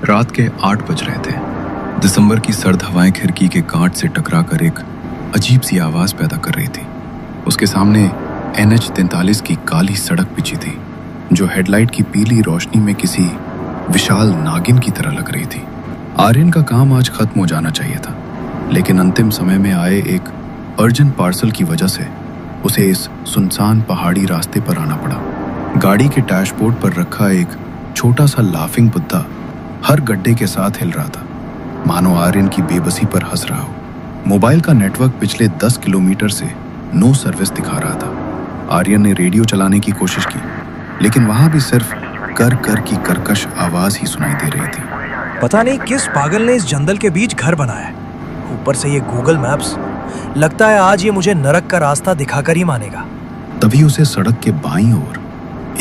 रात के 8 बज रहे थे। दिसंबर की सर्द हवाएं खिड़की के कांच से टकराकर एक अजीब सी आवाज पैदा कर रही थी। उसके सामने NH 43 की काली सड़क बिछी थी, जो हेडलाइट की पीली रोशनी में किसी विशाल नागिन की तरह लग रही थी। आर्यन का काम आज खत्म हो जाना चाहिए था, लेकिन अंतिम समय में आए एक अर्जेंट पार्सल की वजह से उसे इस सुनसान पहाड़ी रास्ते पर आना पड़ा। गाड़ी के डैशबोर्ड पर रखा एक छोटा सा लाफिंग बुद्धा हर गड्ढे के साथ हिल रहा था, मानो आर्यन की बेबसी पर हंस रहा हो। मोबाइल का नेटवर्क पिछले 10 किलोमीटर से नो सर्विस दिखा रहा था। आर्यन ने रेडियो चलाने की कोशिश की, लेकिन वहां भी सिर्फ कर कर की कर्कश आवाज ही सुनाई दे रही थी। पता नहीं किस पागल ने इस जंगल के बीच घर बनाया है। ऊपर से ये गूगल मैप्स, लगता है आज ये मुझे नरक का रास्ता दिखाकर ही मानेगा। तभी उसे सड़क के बाईं ओर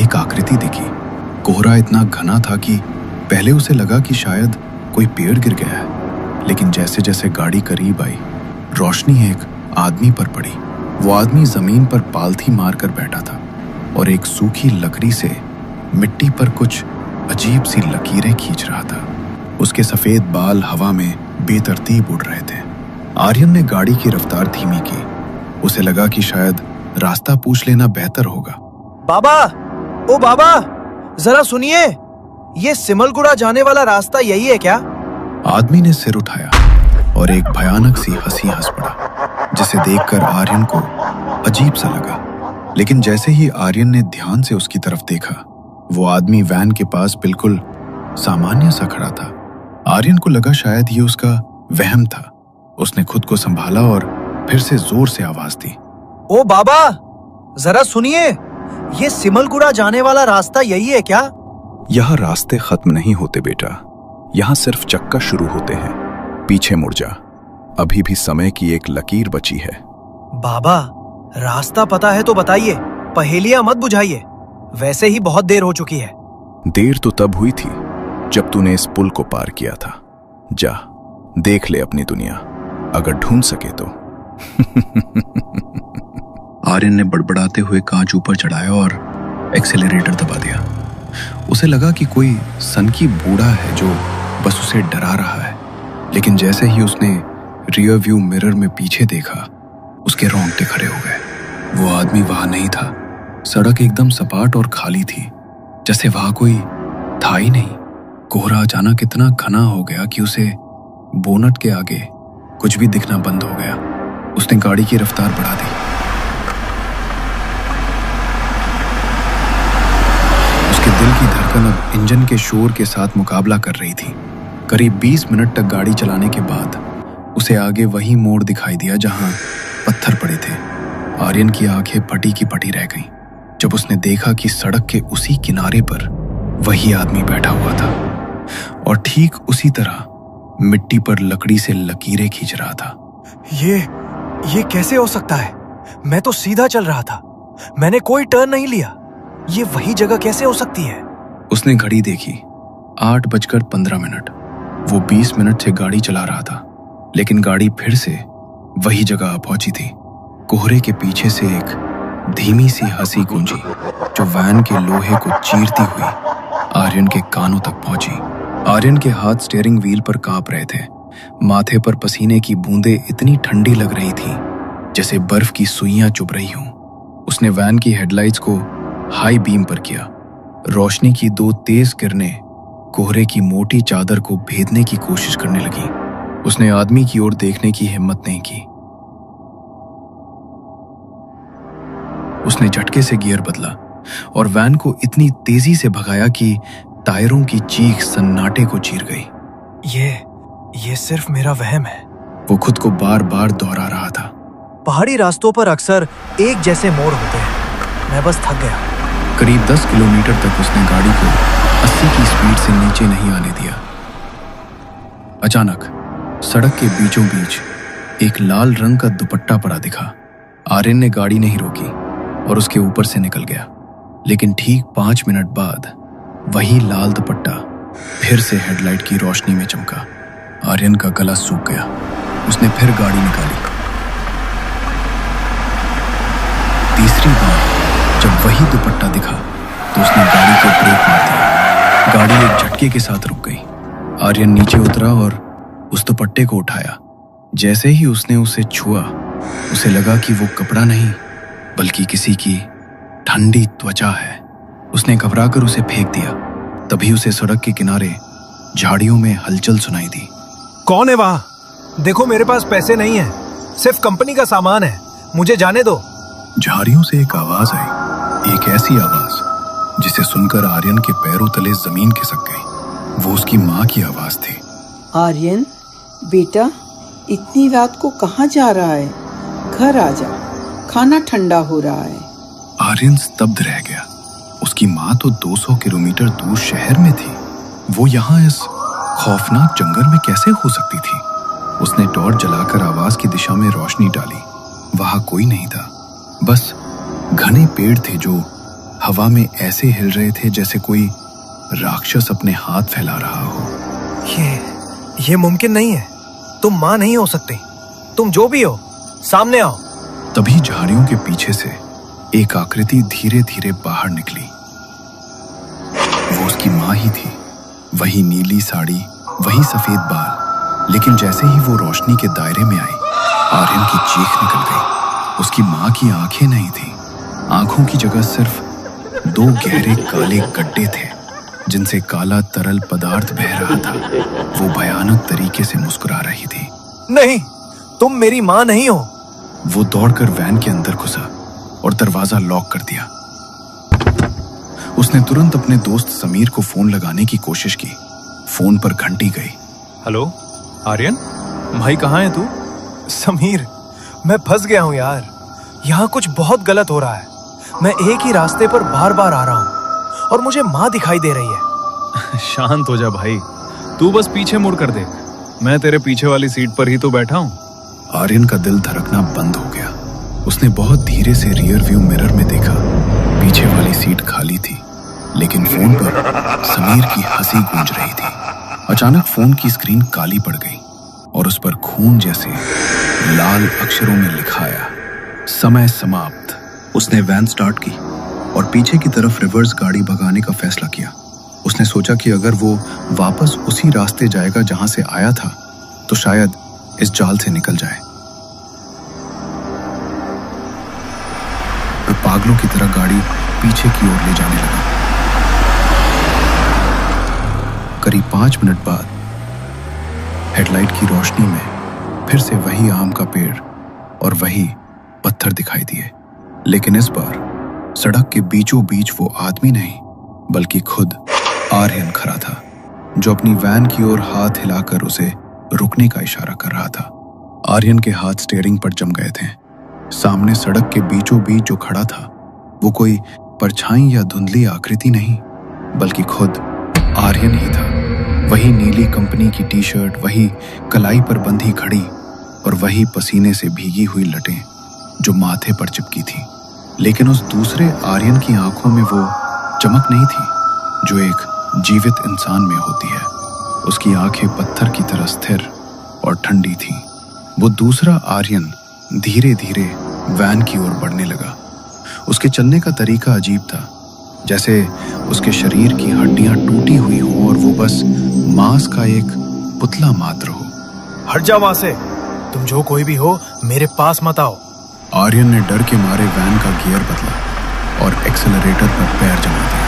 एक आकृति दिखी। कोहरा इतना घना था कि पहले उसे लगा कि शायद कोई पेड़ गिर गया है, लेकिन जैसे जैसे गाड़ी करीब आई, रोशनी एक आदमी पर पड़ी। वो आदमी जमीन पर पालथी मारकर बैठा था और एक सूखी लकड़ी से मिट्टी पर कुछ अजीब सी लकीरें खींच रहा था। उसके सफेद बाल हवा में बेतरतीब उड़ रहे थे। आर्यन ने गाड़ी की रफ्तार धीमी की। उसे लगा कि शायद रास्ता पूछ लेना बेहतर होगा। बाबा, ओ बाबा, जरा सुनिए, ये सिमलगुड़ा जाने वाला रास्ता यही है क्या? आदमी ने सिर उठाया और एक भयानक सी हंसी हंस पड़ा, जिसे देखकर आर्यन को अजीब सा लगा। लेकिन जैसे ही आर्यन ने ध्यान से उसकी तरफ देखा, वो आदमी वैन के पास बिल्कुल सामान्य सा खड़ा था। आर्यन को लगा शायद ये उसका वहम था। उसने खुद को संभाला और फिर से जोर से आवाज दी, ओ बाबा, जरा सुनिए, ये सिमलगुड़ा जाने वाला रास्ता यही है क्या? यहाँ रास्ते खत्म नहीं होते बेटा, यहाँ सिर्फ चक्का शुरू होते हैं। पीछे मुड़ जा, अभी भी समय की एक लकीर बची है। बाबा, रास्ता पता है तो बताइए, पहेलियां मत बुझाइए। वैसे ही बहुत देर हो चुकी है। देर तो तब हुई थी जब तूने इस पुल को पार किया था। जा, देख ले अपनी दुनिया, अगर ढूंढ सके तो। आर्यन ने बड़बड़ाते हुए कांच ऊपर चढ़ाया और एक्सेलरेटर दबा दिया। उसे लगा कि कोई सनकी बूढ़ा है जो बस उसे डरा रहा है, लेकिन जैसे ही उसने रियर व्यू मिरर में पीछे देखा, उसके रोंगटे खड़े हो गए। वो आदमी वहां नहीं था। सड़क एकदम सपाट और खाली थी, जैसे वहां कोई था ही नहीं। कोहरा अचानक इतना घना हो गया कि उसे बोनट के आगे कुछ भी दिखना बंद हो गया। उसने गाड़ी की रफ्तार बढ़ा दी। उसके दिल की धड़कन अब इंजन के शोर के साथ मुकाबला कर रही थी। करीब 20 मिनट तक गाड़ी चलाने के बाद उसे आगे वही मोड़ दिखाई दिया जहां पत्थर पड़े थे। आर्यन की आंखें फटी की फटी रह गईं जब उसने देखा कि सड़क के उसी किनारे पर वही आदमी बैठा हुआ था और ठीक उसी तरह मिट्टी पर लकड़ी से लकीरें खींच रहा था। ये कैसे हो सकता है? मैं तो सीधा चल रहा था, मैंने कोई टर्न नहीं लिया। ये वही जगह कैसे हो सकती है? उसने घड़ी देखी, 8:15। वो 20 मिनट से गाड़ी चला रहा था, लेकिन गाड़ी फिर से वही जगह पहुंची थी। कोहरे के पीछे से एक धीमी सी हंसी गूंजी, जो वैन के लोहे को चीरती हुई आर्यन के कानों तक पहुंची। आर्यन के हाथ स्टीयरिंग व्हील पर कांप रहे थे। माथे पर पसीने की बूंदें इतनी ठंडी लग रही थी जैसे बर्फ की सुइयां चुभ रही हों। उसने वैन की हेडलाइट्स को हाई बीम पर किया। रोशनी की 2 तेज किरणें कोहरे की मोटी चादर को भेदने की कोशिश करने लगी। उसने आदमी की ओर देखने की हिम्मत नहीं की। उसने झटके से गियर बदला और वैन को इतनी तेजी से भगाया कि टायरों की चीख सन्नाटे को चीर गई। ये सिर्फ मेरा वहम है, वो खुद को बार बार दोहरा रहा था। पहाड़ी रास्तों पर अक्सर एक जैसे मोड़ होते हैं। मैं बस थक गया। करीब 10 किलोमीटर तक उसने गाड़ी को 80 की स्पीड से नीचे नहीं आने दिया। अचानक सड़क के बीचों बीच एक लाल रंग का दुपट्टा पड़ा दिखा। आर्यन ने गाड़ी नहीं रोकी और उसके ऊपर से निकल गया, लेकिन ठीक 5 मिनट बाद वही लाल दुपट्टा फिर से हेडलाइट की रोशनी में चमका। आर्यन का गला सूख गया। उसने फिर गाड़ी निकाली। तीसरी बार जब वही दुपट्टा दिखा तो उसने गाड़ी को ब्रेक मार दिया। गाड़ी एक झटके के साथ रुक गई। आर्यन नीचे उतरा और उस दुपट्टे को उठाया। जैसे ही उसने उसे छुआ, उसे लगा कि वो कपड़ा नहीं बल्कि किसी की ठंडी त्वचा है। उसने घबराकर उसे फेंक दिया। तभी उसे सड़क के किनारे झाड़ियों में हलचल सुनाई दी। कौन है वहां? देखो, मेरे पास पैसे नहीं है, सिर्फ कंपनी का सामान है, मुझे जाने दो। झाड़ियों से एक आवाज आई, एक ऐसी आवाज जिसे सुनकर आर्यन के पैरों तले जमीन खिसक गई। वो उसकी माँ की आवाज थी। आर्यन बेटा, इतनी रात को कहाँ जा रहा है? घर आ जा, खाना ठंडा हो रहा है। आर्यन स्तब्ध रह गया। उसकी माँ तो 200 किलोमीटर दूर शहर में थी। वो यहाँ इस खौफनाक जंगल में कैसे हो सकती थी? उसने टॉर्च जलाकर आवाज की दिशा में रोशनी डाली। वहां कोई नहीं था, बस घने पेड़ थे जो हवा में ऐसे हिल रहे थे जैसे कोई राक्षस अपने हाथ फैला रहा हो। ये मुमकिन नहीं है। तुम माँ नहीं हो सकती। तुम जो भी हो, सामने आओ। तभी झाड़ियों के पीछे से एक आकृति धीरे धीरे बाहर निकली। वो उसकी माँ ही थी। वही नीली साड़ी, वही सफेद बाल। लेकिन जैसे ही वो रोशनी के दायरे में आई, आर्यन की चीख निकल गई। उसकी माँ की आंखें नहीं थी। आंखों की जगह सिर्फ 2 गहरे काले गड्ढे थे जिनसे काला तरल पदार्थ बह रहा था। वो भयानक तरीके से मुस्कुरा रही थी। नहीं, तुम मेरी माँ नहीं हो। वो दौड़कर वैन के अंदर घुसा और दरवाजा लॉक कर दिया। उसने तुरंत अपने दोस्त समीर को फोन लगाने की कोशिश की। फोन पर घंटी गई। हेलो आर्यन, भाई कहाँ है तू? समीर, मैं फंस गया हूँ यार। यहाँ कुछ बहुत गलत हो रहा है। मैं एक ही रास्ते पर बार बार आ रहा हूँ और मुझे माँ दिखाई दे रही है। शांत हो जा भाई, तू बस पीछे मुड़ कर देख। मैं तेरे पीछे वाली सीट पर ही तो बैठा हूँ। आर्यन का दिल धड़कना बंद हो गया। उसने बहुत धीरे से रियर व्यू मिरर में देखा। पीछे वाली सीट खाली थी, लेकिन फोन पर समीर की हंसी गूंज रही थी। अचानक फोन की स्क्रीन काली पड़ गई और उस पर खून जैसे लाल अक्षरों में लिखा आया, समय समाप्त। उसने वैन स्टार्ट की और पीछे की तरफ रिवर्स गाड़ी भगाने का फैसला किया। उसने सोचा कि अगर वो वापस उसी रास्ते जाएगा जहां से आया था, तो शायद इस जाल से निकल जाए। वह पागलों की तरह गाड़ी पीछे की ओर ले जाने लगा। करीब 5 मिनट बाद हेडलाइट की रोशनी में फिर से वही आम का पेड़ और वही पत्थर दिखाई दिए। लेकिन इस बार सड़क के बीचों बीच वो आदमी नहीं बल्कि खुद आर्यन खड़ा था, जो अपनी वैन की ओर हाथ हिलाकर उसे रुकने का इशारा कर रहा था। आर्यन के हाथ स्टीयरिंग पर जम गए थे। सामने सड़क के बीचों बीच जो खड़ा था वो कोई परछाई या धुंधली आकृति नहीं बल्कि खुद आर्यन ही था। वही नीली कंपनी की टी-शर्ट, वही कलाई पर बंधी घड़ी और वही पसीने से भीगी हुई लटें जो माथे पर चिपकी थी। लेकिन उस दूसरे आर्यन की आंखों में वो चमक नहीं थी जो एक जीवित इंसान में होती है। उसकी आंखें पत्थर की तरह स्थिर और ठंडी थीं। वो दूसरा आर्यन धीरे धीरे वैन की ओर बढ़ने लगा। उसके चलने का तरीका अजीब था, जैसे उसके शरीर की हड्डियां टूटी हुई हों और वो बस मांस का एक पुतला मात्र हो। हट जाओ वहां से। तुम जो कोई भी हो, मेरे पास मत आओ। आर्यन ने डर के मारे वैन का गियर बदला और एक्सेलरेटर पर पैर जमा दिया।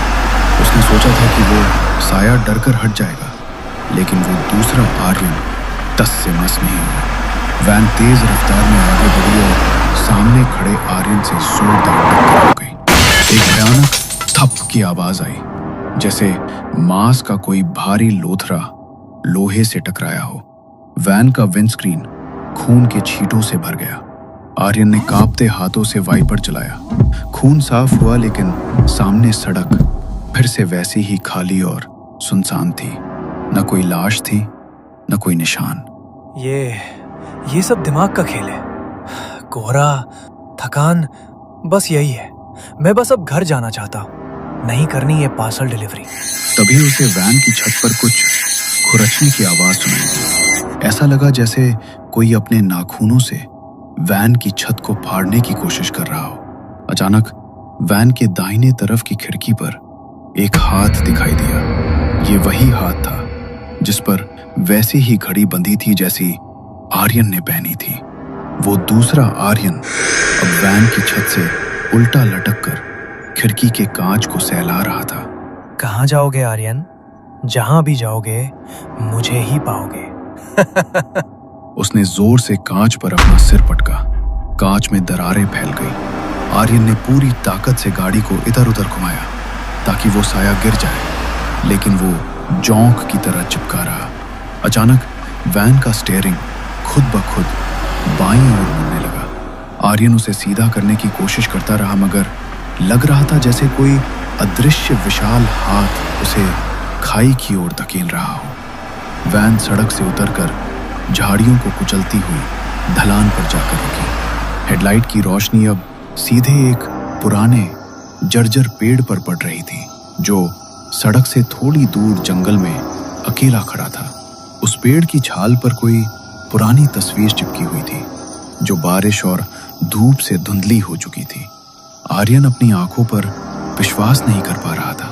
उसने सोचा था कि वो साया डरकर हट जाएगा, लेकिन वो दूसरा आर्यन टस से मस नहीं हुआ। वैन तेज रफ्तार में आगे बढ़ी और सामने खड़े आर्यन से जोरदार टक्कर हो गई। एक भयानक थप की आवाज आई, जैसे मांस का कोई भारी लोथरा लोहे से टकराया हो। वैन का विंडस्क्रीन खून के छींटों से भर गया। आर्यन ने कांपते हाथों से वाइपर चलाया। खून साफ हुआ, लेकिन सामने सड़क फिर से वैसी ही खाली और सुनसान थी। न कोई लाश थी, न कोई निशान। ये सब दिमाग का खेल है। कोहरा, थकान, बस यही है। मैं बस अब घर जाना चाहता हूँ, नहीं करनी ये पार्सल डिलीवरी। तभी उसे वैन की छत पर कुछ खुरचने की आवाज सुनाई दी। ऐसा लगा जैसे कोई अपने नाखूनों से वैन की छत को फाड़ने की कोशिश कर रहा हो। अचानक वैन के दाहिने तरफ की खिड़की पर एक हाथ दिखाई दिया। ये वही हाथ था जिस पर वैसी ही घड़ी बंधी थी जैसी आर्यन ने पहनी थी। वो दूसरा आर्यन अब वैन की छत से उल्टा लटक कर खिड़की के कांच को सहला रहा था। कहाँ जाओगे आर्यन? जहां भी जाओगे मुझे ही पाओगे। उसने जोर से कांच पर अपना सिर पटका। कांच में दरारें फैल गई। आर्यन ने पूरी ताकत से गाड़ी को इधर उधर घुमाया ताकि वो साया गिर जाए, लेकिन वो जौंक की तरह चिपका रहा। अचानक वैन का स्टीयरिंग खुद ब खुद बाईं ओर मुड़ने लगा। आर्यन उसे सीधा करने की कोशिश करता रहा, मगर लग रहा था जैसे कोई अदृश्य विशाल हाथ उसे खाई की ओर धकेल रहा हो। वैन सड़क से उतरकर झाड़ियों को कुचलती हुई ढलान पर जाकर रुकी। हेडलाइट की रोशनी अब सीधे एक पुराने जर्जर पेड़ पर पड़ रही थी जो सड़क से थोड़ी दूर जंगल में अकेला खड़ा था। उस पेड़ की छाल पर कोई पुरानी तस्वीर चिपकी हुई थी जो बारिश और धूप से धुंधली हो चुकी थी। आर्यन अपनी आंखों पर विश्वास नहीं कर पा रहा था।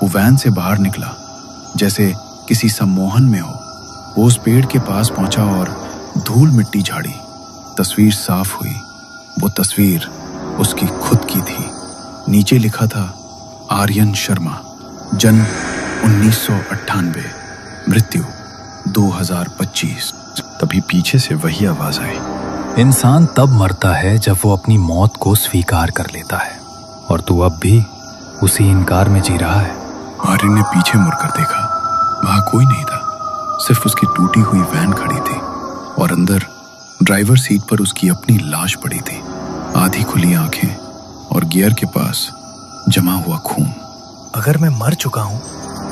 वो वैन से बाहर निकला जैसे किसी सम्मोहन में हो। वो उस पेड़ के पास पहुंचा और धूल मिट्टी झाड़ी। तस्वीर साफ हुई। वो तस्वीर उसकी खुद की थी। नीचे लिखा था आर्यन शर्मा, जन्म 1998, मृत्यु 2025। तभी पीछे से वही आवाज आई, इंसान तब मरता है जब वो अपनी मौत को स्वीकार कर लेता है, और तू अब भी उसी इनकार में जी रहा है। आर्यन ने पीछे मुड़कर देखा। वहां कोई नहीं था, सिर्फ उसकी टूटी हुई वैन खड़ी थी और अंदर ड्राइवर सीट पर उसकी अपनी लाश पड़ी थी। आधी खुली आंखें और गियर के पास जमा हुआ खून। अगर मैं मर चुका हूं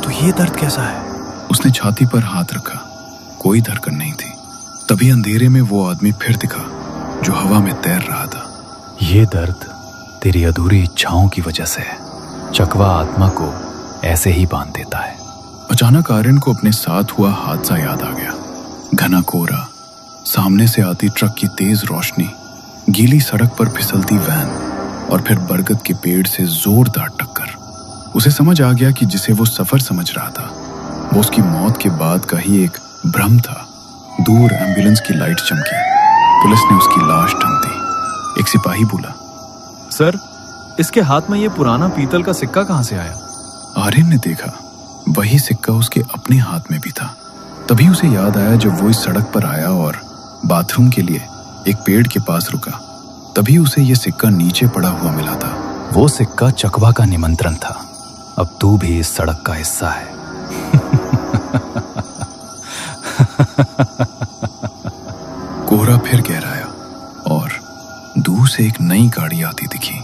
तो ये दर्द कैसा है? उसने छाती पर हाथ रखा। कोई धड़कन नहीं थी। तभी अंधेरे में वो आदमी फिर दिखा जो हवा में तैर रहा था। ये दर्द तेरी अधूरी इच्छाओं की वजह से है। चकवा आत्मा को ऐसे ही बांध देता है। अचानक आर्यन को अपने साथ हुआ हादसा याद आ गया। घना कोहरा, सामने से आती ट्रक की तेज रोशनी, गीली सड़क पर फिसलती वैन और फिर बरगद के पेड़ से जोरदार टक्कर। उसे समझ आ गया कि जिसे वो सफर समझ रहा था वो उसकी मौत के बाद का ही एक भ्रम था। दूर एम्बुलेंस की लाइट चमकी। पुलिस ने उसकी लाश ढूंढ दी। एक सिपाही बोला, सर, इसके हाथ में ये पुराना पीतल का सिक्का कहाँ से आया? आर्यन ने देखा, वही सिक्का उसके अपने हाथ में भी था। तभी उसे याद आया जब वो इस सड़क पर आया और बाथरूम के लिए एक पेड़ के पास रुका, तभी उसे ये सिक्का नीचे पड़ा हुआ मिला था। वो सिक्का चकवा का निमंत्रण था। अब तू भी इस सड़क का हिस्सा है। कोहरा फिर गहराया और दूर से एक नई गाड़ी आती दिखी।